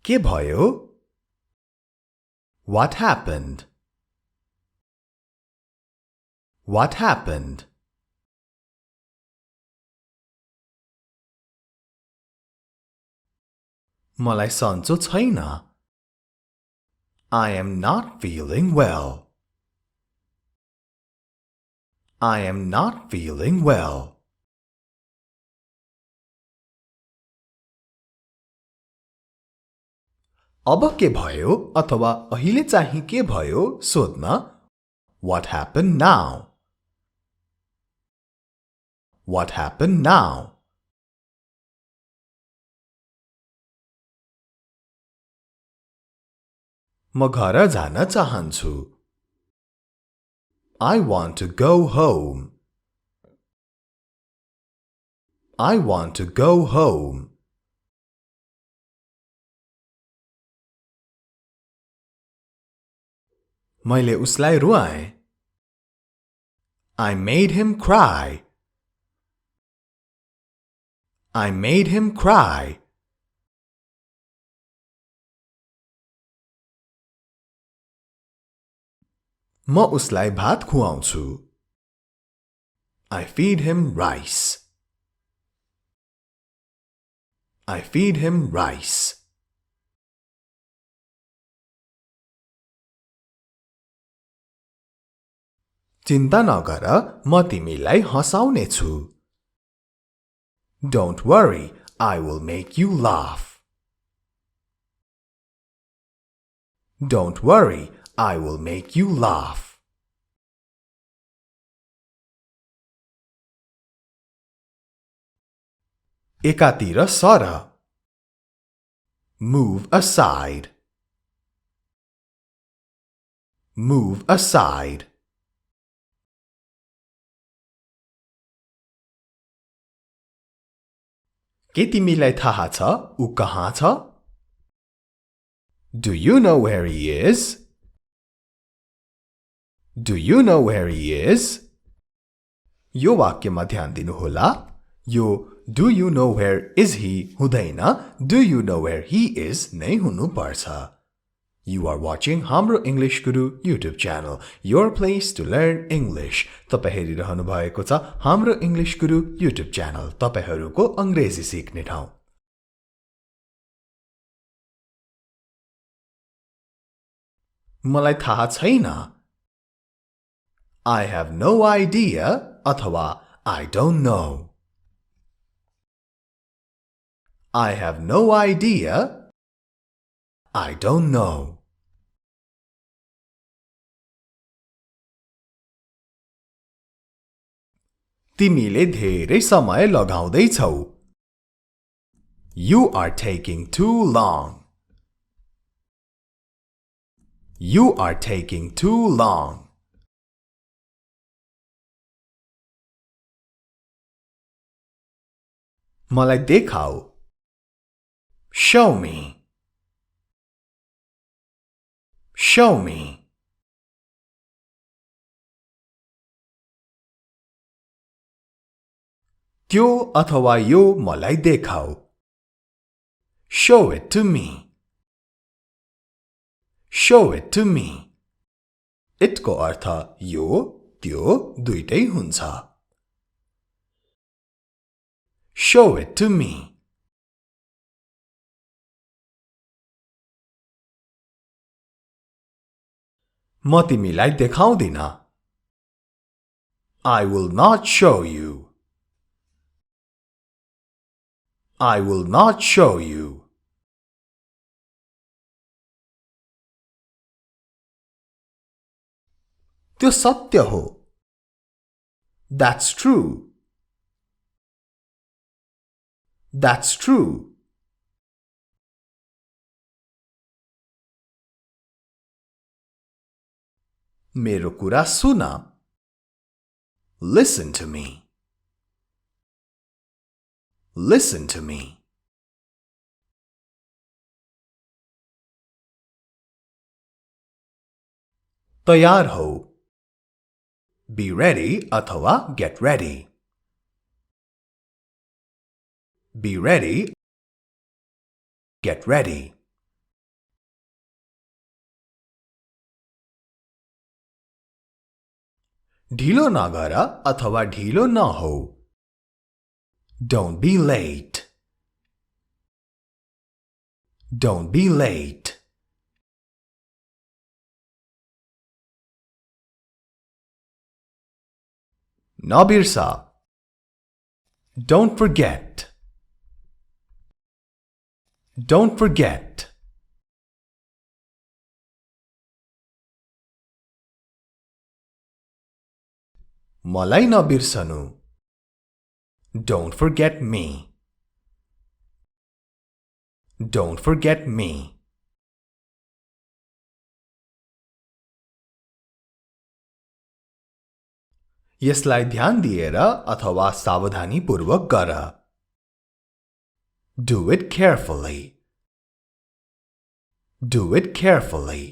के भयो? What happened? What happened? मलाई सन्चो छैन. I am not feeling well. I am not feeling well. अब के भयो अथवा अहिले चाहिँ के भयो सोध्न What happened now? What happened now? म घर जान चाहन्छु. I want to go home. I want to go home. मैले उसलाई रुवाएँ. I made him cry. I made him cry. म उसलाई भात खुवाउँछु. I feed him rice. I feed him rice. चिन्ता नगर, म तिमीलाई हँसाउने छु. Don't worry, I will make you laugh. Don't worry, I will make you laugh. एकातिर sir. Move aside. Move aside. के तिमीलाई थाहा छ उ कहाँ छ? Do you know where he is? Do you know where he is? यो वाक्यमा ध्यान दिनुहोला. यो Do you know where is he हुँदैन. Do you know where he is नै हुनुपर्छ. You are watching Hamro English Guru YouTube channel, your place to learn English. तपाई हेरिरहनु भएको छ Hamro English Guru YouTube channel, तपाईहरुको अंग्रेजी सिक्ने ठाउँ. मलाई थाहा छैन. I have no idea अथवा I don't know. I have no idea. I don't know. तिमीले धेरै समय लगाउँदै छौ. You are taking too long. You are taking too long. मलाई देखाऊ. Show me. Show me. त्यो अथवा यो मलाई देखाऊ. Show it to me. Show it to me. It को अर्थ यो, त्यो दुईटै हुन्छ. Show it to me. म तिमीलाई देखाउँदिन. I will not show you. I will not show you. त्यो सत्य हो. That's true. That's true. मेरो कुरा सुन. Listen to me. Listen to me. तयार हो. Be ready अथवा get ready. Be ready. Get ready. ढिलो नगर अथवा ढिलो नहो. Don't be late. Don't be late. नबिर्सा. Don't forget. Don't forget. मलाई नबिर्सनु. Don't forget me. Don't forget me. यसलाई ध्यान दिएर अथवा सावधानीपूर्वक गर. Do it carefully. Do it carefully.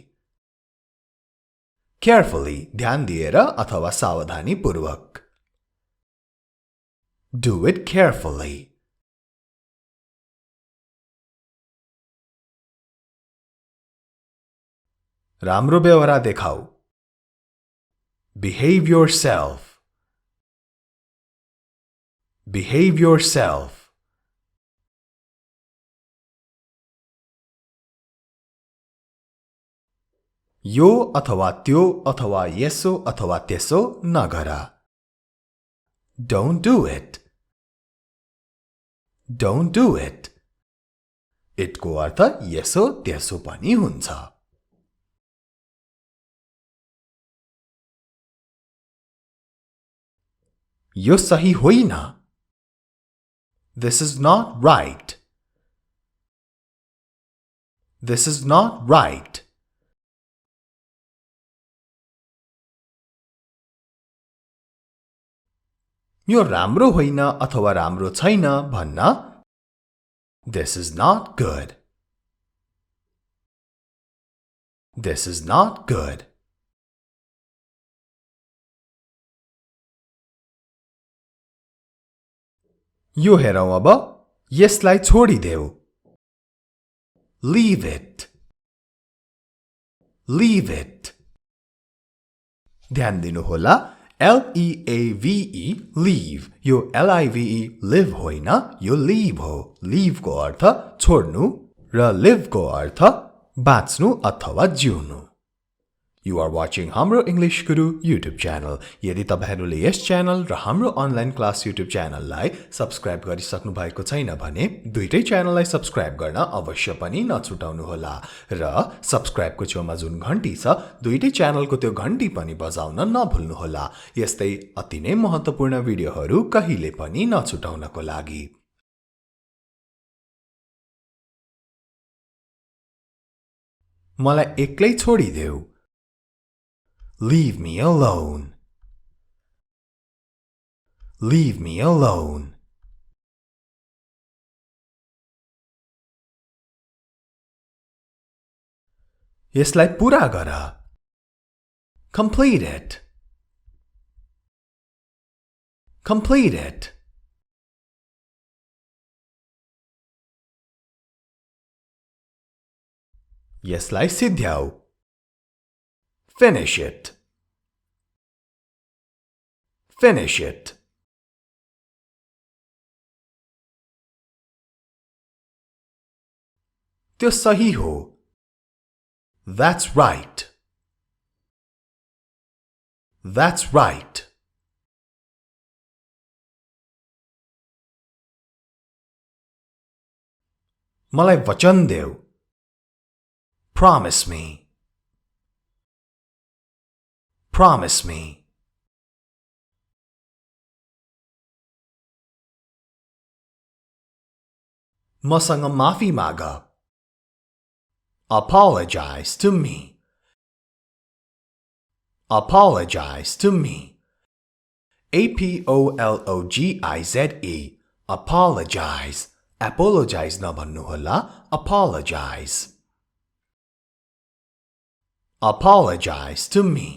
Carefully ध्यान दिएर अथवा सावधानीपूर्वक. Do it carefully. राम्रो व्यवहार देखाऊ. Behave yourself. Behave yourself. यो अथवा त्यो अथवा यसो अथवा त्यसो नगर. Don't do it. Don't do it. It को अर्थ यसो त्यसो पनि हुन्छ. यो सही होइन. This is not right. This is not right. यो राम्रो होइन अथवा राम्रो छैन भन्न. This is not good. This is not good. यो हेरौं अब. यसलाई छोडिदेऊ. Leave it. Leave it. ध्यान दिनुहोला. L-E-A-V-E, leave. यो L-I-V-E, live होइन, यो leave हो. Leave को अर्थ छोड्नु र live को अर्थ बाँच्नु अथवा जिउनु. You are watching Hamro English Guru YouTube channel. यदि तपाईहरुले यस च्यानल र हाम्रो अनलाइन क्लास YouTube च्यानललाई सब्स्क्राइब गरिसक्नु भएको छैन भने दुईटै च्यानललाई सब्स्क्राइब गर्न अवश्य पनि नछुटाउनु होला र सब्स्क्राइबको छेउमा जुन घण्टी छ दुईटै च्यानलको त्यो घण्टी पनि बजाउन नभुल्नु होला. यस्तै अति नै महत्त्वपूर्ण भिडियोहरू कहिले पनि नछुटाउनको लागि. मलाई एक्लै छोडिदेऊ. Leave me alone. Leave me alone. यसलाई पूरा गर. Complete it. Complete it. यसलाई सिद्ध्याऊ. Finish it. Finish it. त्यो सही हो. That's right. That's right. मलाई वचन देऊ. Promise me. Promise me. मसँग माफी माग. Apologize to me. Apologize to me. A-P-O-L-O-G-I-Z-E. Apologize. Apologize नभन्नुहोला. Apologize. Apologize to me.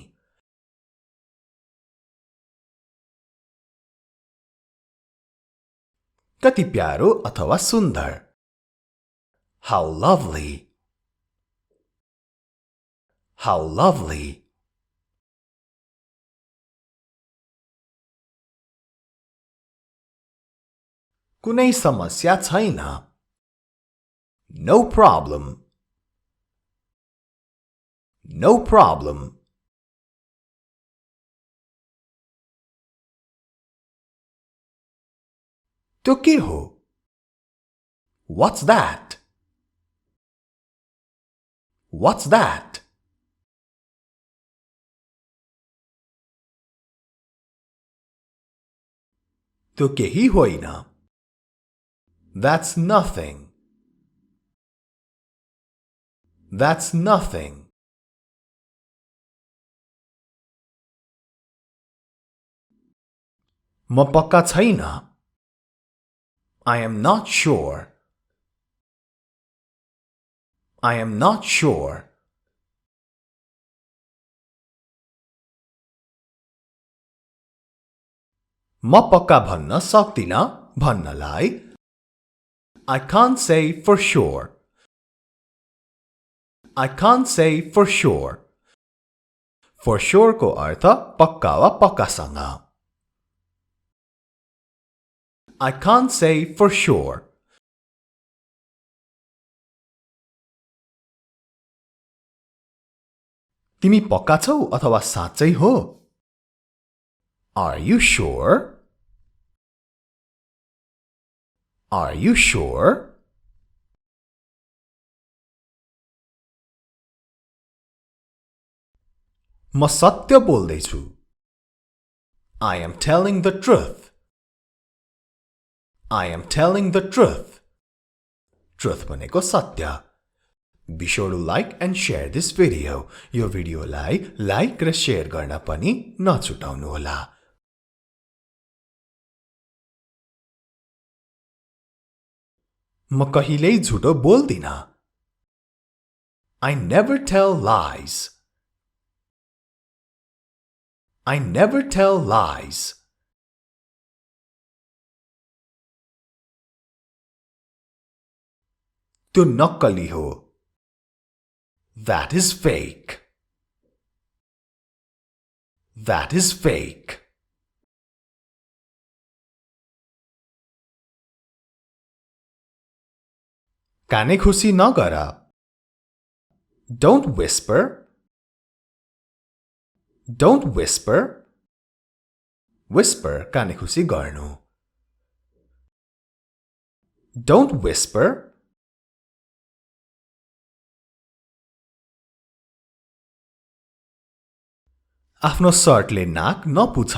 कति प्यारो अथवा सुन्दर. How lovely. How lovely. कुनै समस्या छैन. No problem. No problem. त्यो के हो? What's that? What's that? त्यो केही होइन. That's nothing. That's nothing. म पक्का छैन. I am not sure. I am not sure. म पक्का भन्न सक्दिन भन्नलाई I can't say for sure. I can't say for sure. For sure को अर्थ पक्का वा पक्कासँग. I can't say for sure. तिमी पक्का छौ अथवा साँच्चै हो? Are you sure? Are you sure? म सत्य बोल्दैछु. I am telling the truth. I am telling the truth. Truth भनेको सत्य. Be sure to like and share this video. यो भिडियोलाई लाइक र शेयर गर्न पनि नछुटाउनुहोला. म कहिल्यै झुटो बोल्दिन. I never tell lies. I never tell lies. त्यो नक्कली हो. That is fake. That is fake. काने खुसी नगर. Don't whisper. Don't whisper. Whisper काने खुसी गर्नु. Don't whisper. आफ्नो सर्टले नाक नपुछ.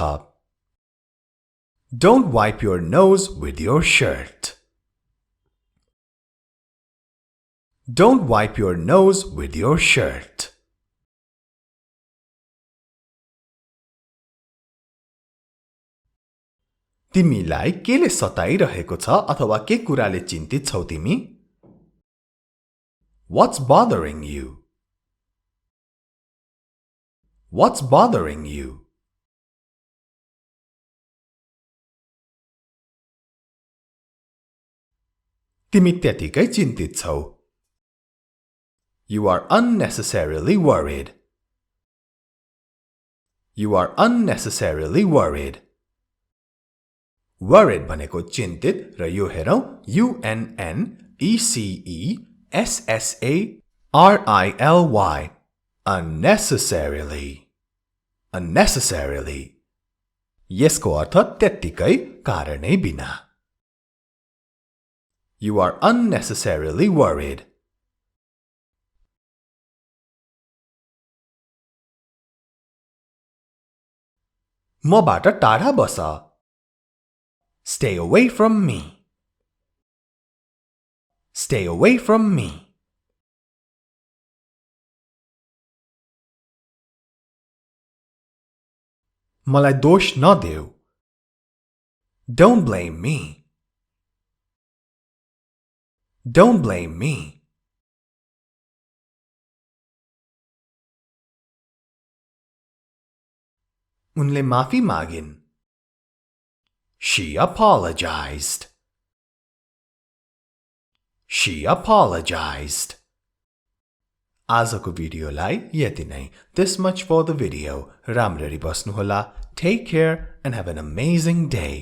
Don't wipe your nose with your shirt. Don't wipe your nose with your shirt. तिमीलाई केले सताइरहेको छ अथवा के कुराले चिन्तित छौ तिमी? What's bothering you? What's bothering you? तिमी त्यतिकै चिन्तित छौ. You are unnecessarily worried. You are unnecessarily worried. Worried भनेको चिन्तित र यो हेरौं unnecessarily. Unnecessarily. Unnecessarily. यसको अर्थ त्यतिकै कारणै बिना. You are unnecessarily worried. मबाट टाढा बस. Stay away from me. Stay away from me. मलाई दोष नदेऊ. Don't blame me. Don't blame me. उनले माफी मागिन्. She apologized. She apologized. आजको भिडियोलाई यति नै. This much for the video. राम्ररी बस्नुहोला. Take care and have an amazing day.